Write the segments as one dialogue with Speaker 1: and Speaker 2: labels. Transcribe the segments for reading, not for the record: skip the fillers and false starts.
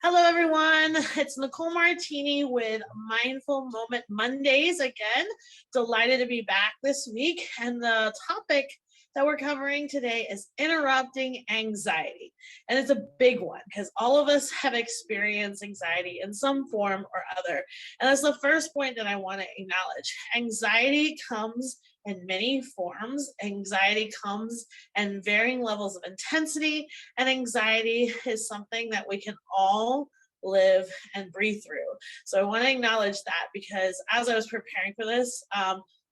Speaker 1: Hello, everyone. It's Nicole Martini with Mindful Moment Mondays again. Delighted to be back this week. And the topic that we're covering today is interrupting anxiety. And it's a big one because all of us have experienced anxiety in some form or other. And that's the first point that I want to acknowledge. Anxiety comes in many forms. Anxiety comes in varying levels of intensity, and anxiety is something that we can all live and breathe through. So I want to acknowledge that because as I was preparing for this,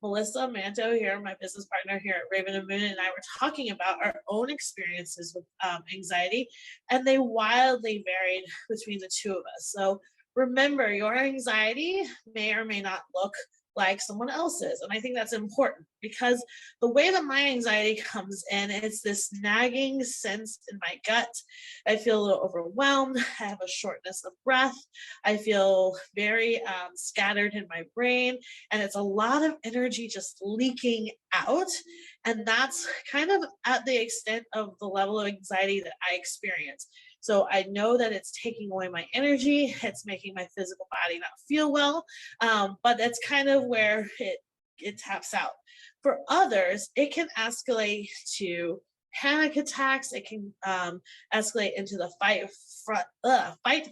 Speaker 1: Melissa Manto here, my business partner here at Raven and Moon, and I were talking about our own experiences with anxiety, and they wildly varied between the two of us. So remember, your anxiety may or may not look like someone else's. And I think that's important because the way that my anxiety comes in, it's this nagging sense in my gut. I feel a little overwhelmed. I have a shortness of breath. I feel very scattered in my brain. And it's a lot of energy just leaking out. And that's kind of at the extent of the level of anxiety that I experience. So I know that it's taking away my energy. It's making my physical body not feel well. But that's kind of where it taps out. For others, it can escalate to panic attacks. It can escalate into the fight,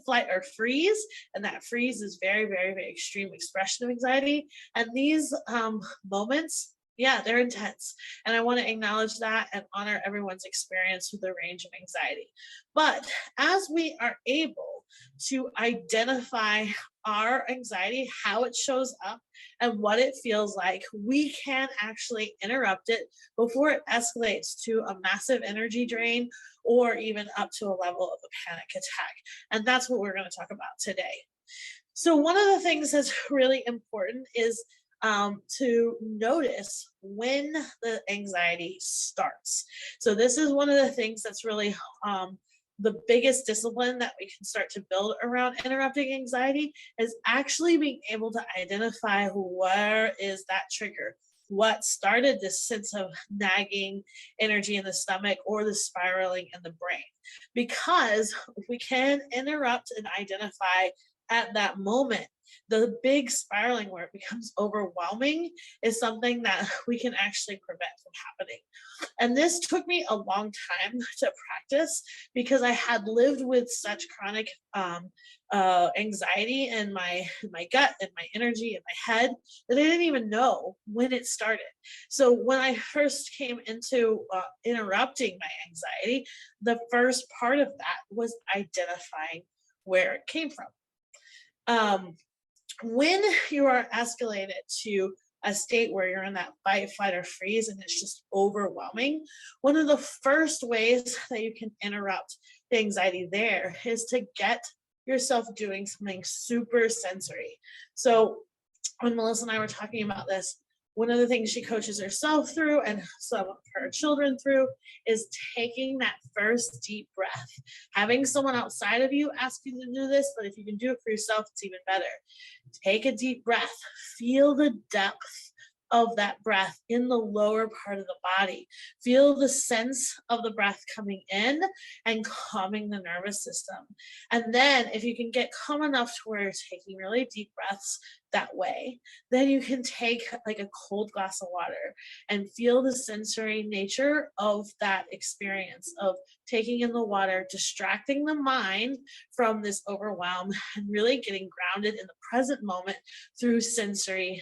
Speaker 1: flight, or freeze. And that freeze is very, very, very extreme expression of anxiety. And these moments, yeah, they're intense. And I want to acknowledge that and honor everyone's experience with the range of anxiety. But as we are able to identify our anxiety, how it shows up, and what it feels like, we can actually interrupt it before it escalates to a massive energy drain or even up to a level of a panic attack. And that's what we're going to talk about today. So, one of the things that's really important is to notice when the anxiety starts. So, this is one of the things that's really the biggest discipline that we can start to build around interrupting anxiety is actually being able to identify where is that trigger. What started this sense of nagging energy in the stomach or the spiraling in the brain? Because if we can interrupt and identify at that moment, the big spiraling where it becomes overwhelming is something that we can actually prevent from happening. And this took me a long time to practice because I had lived with such chronic anxiety in my gut and my energy in my head that I didn't even know when it started. So when I first came into interrupting my anxiety, the first part of that was identifying where it came from. When you are escalated to a state where you're in that fight, flight, or freeze, and it's just overwhelming, one of the first ways that you can interrupt the anxiety there is to get yourself doing something super sensory. So when Melissa and I were talking about this, one of the things she coaches herself through and some of her children through is taking that first deep breath. Having someone outside of you ask you to do this, but if you can do it for yourself, it's even better. Take a deep breath, feel the depth of that breath in the lower part of the body. Feel the sense of the breath coming in and calming the nervous system. And then if you can get calm enough to where you're taking really deep breaths that way, then you can take like a cold glass of water and feel the sensory nature of that experience of taking in the water, distracting the mind from this overwhelm and really getting grounded in the present moment through sensory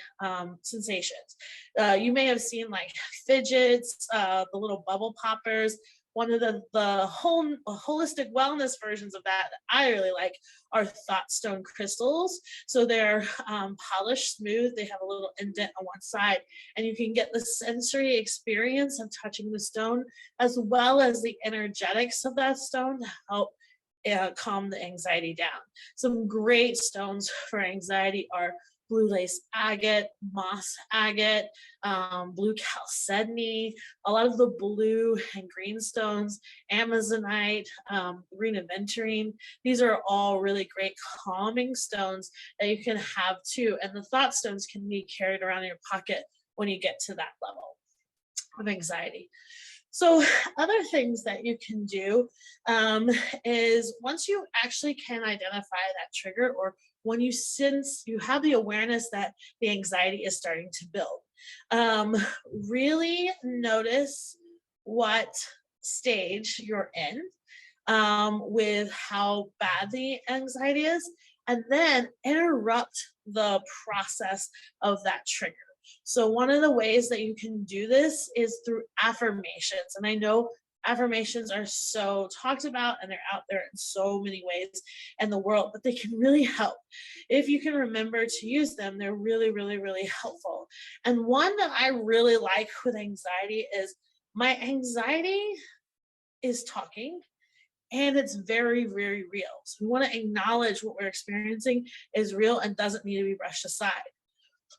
Speaker 1: sensations. You may have seen like fidgets, the little bubble poppers. One of the whole holistic wellness versions of that I really like are thought stone crystals. So they're polished, smooth. They have a little indent on one side, and you can get the sensory experience of touching the stone as well as the energetics of that stone to help calm the anxiety down. Some great stones for anxiety are blue lace agate, moss agate, blue chalcedony, a lot of the blue and green stones, amazonite, green aventurine. These are all really great calming stones that you can have too. And the thought stones can be carried around in your pocket when you get to that level of anxiety. So other things that you can do is once you actually can identify that trigger, or when you sense you have the awareness that the anxiety is starting to build, um, really notice what stage you're in with how bad the anxiety is, and then interrupt the process of that trigger. So, one of the ways that you can do this is through affirmations. And I know affirmations are so talked about and they're out there in so many ways in the world, but they can really help. If you can remember to use them, they're really, really, really helpful. And one that I really like with anxiety is my anxiety is talking and it's very, very real. So we want to acknowledge what we're experiencing is real and doesn't need to be brushed aside.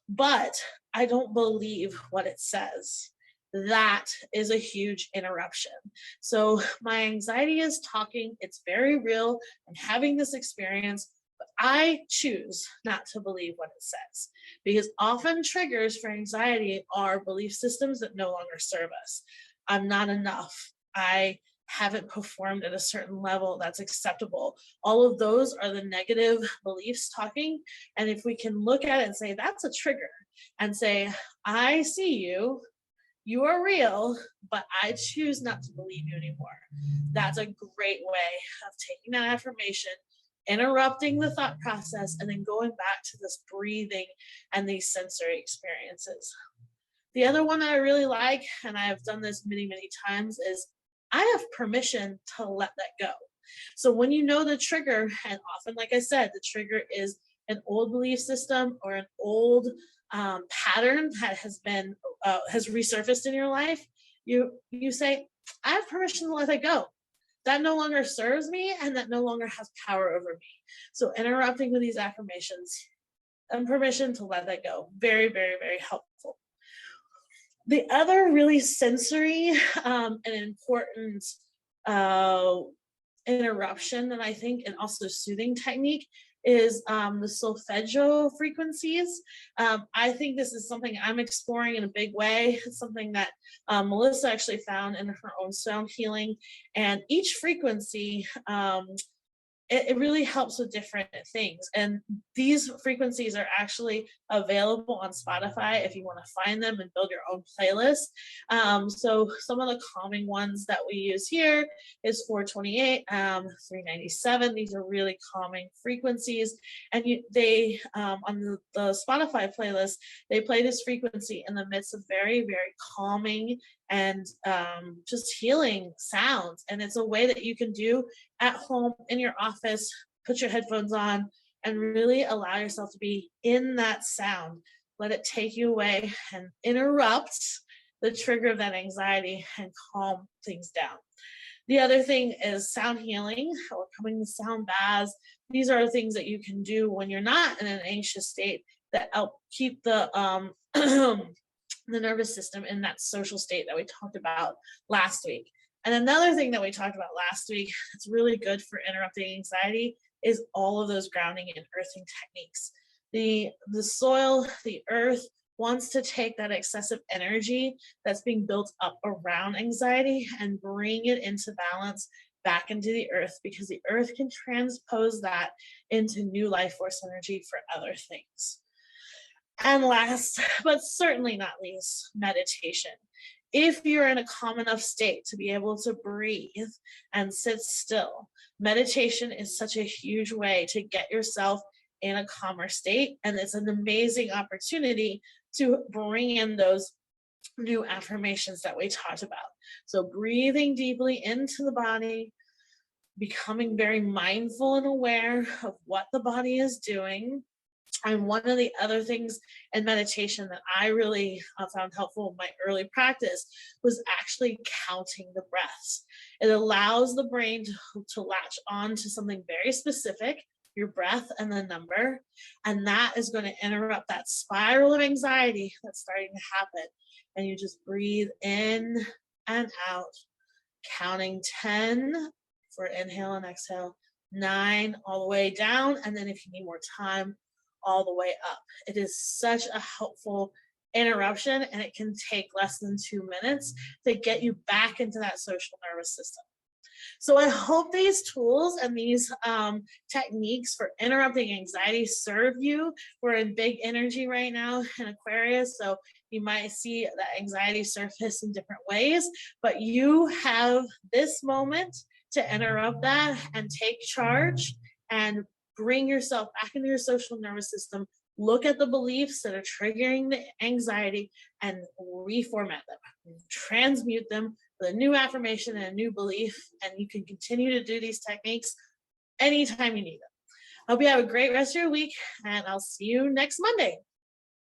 Speaker 1: But I don't believe what it says. That is a huge interruption. So my anxiety is talking, it's very real. I'm having this experience, but I choose not to believe what it says because often triggers for anxiety are belief systems that no longer serve us. I'm not enough. I haven't performed at a certain level that's acceptable. All of those are the negative beliefs talking. And if we can look at it and say, that's a trigger, and say, I see you, you are real, but I choose not to believe you anymore. That's a great way of taking that affirmation, interrupting the thought process, and then going back to this breathing and these sensory experiences. The other one that I really like, and I've done this many, many times, is I have permission to let that go. So when you know the trigger, and often, like I said, the trigger is an old belief system or an old pattern that has resurfaced in your life, you say, I have permission to let that go. That no longer serves me, and that no longer has power over me. So interrupting with these affirmations and permission to let that go, very, very, very helpful. The other really sensory and important uh, interruption that I think, and also soothing technique, is the Solfegeo frequencies. I think this is something I'm exploring in a big way. It's something that Melissa actually found in her own sound healing. And each frequency it really helps with different things. And these frequencies are actually available on Spotify if you want to find them and build your own playlist. So some of the calming ones that we use here is 428, 397. These are really calming frequencies. And they, on the Spotify playlist, they play this frequency in the midst of very, very calming and just healing sounds. And it's a way that you can do at home, in your office, put your headphones on, and really allow yourself to be in that sound. Let it take you away and interrupt the trigger of that anxiety and calm things down. The other thing is sound healing or coming to sound baths. These are things that you can do when you're not in an anxious state that help keep the the nervous system in that social state that we talked about last week. And another thing that we talked about last week that's really good for interrupting anxiety is all of those grounding and earthing techniques. The soil, the earth wants to take that excessive energy that's being built up around anxiety and bring it into balance back into the earth, because the earth can transpose that into new life force energy for other things. And last, but certainly not least, meditation. If you're in a calm enough state to be able to breathe and sit still, meditation is such a huge way to get yourself in a calmer state. And it's an amazing opportunity to bring in those new affirmations that we talked about. So breathing deeply into the body, becoming very mindful and aware of what the body is doing. And one of the other things in meditation that I really found helpful in my early practice was actually counting the breaths. It allows the brain to latch on to something very specific, your breath and the number, and that is going to interrupt that spiral of anxiety that's starting to happen. And you just breathe in and out, counting 10 for inhale and exhale, 9 all the way down, and then if you need more time, all the way up. It is such a helpful interruption, and it can take less than 2 minutes to get you back into that social nervous system. So I hope these tools and these techniques for interrupting anxiety serve you. We're in big energy right now in Aquarius, so you might see that anxiety surface in different ways, but you have this moment to interrupt that and take charge and bring yourself back into your social nervous system. Look at the beliefs that are triggering the anxiety and reformat them, transmute them with a new affirmation and a new belief. And you can continue to do these techniques anytime you need them. Hope you have a great rest of your week, and I'll see you next Monday.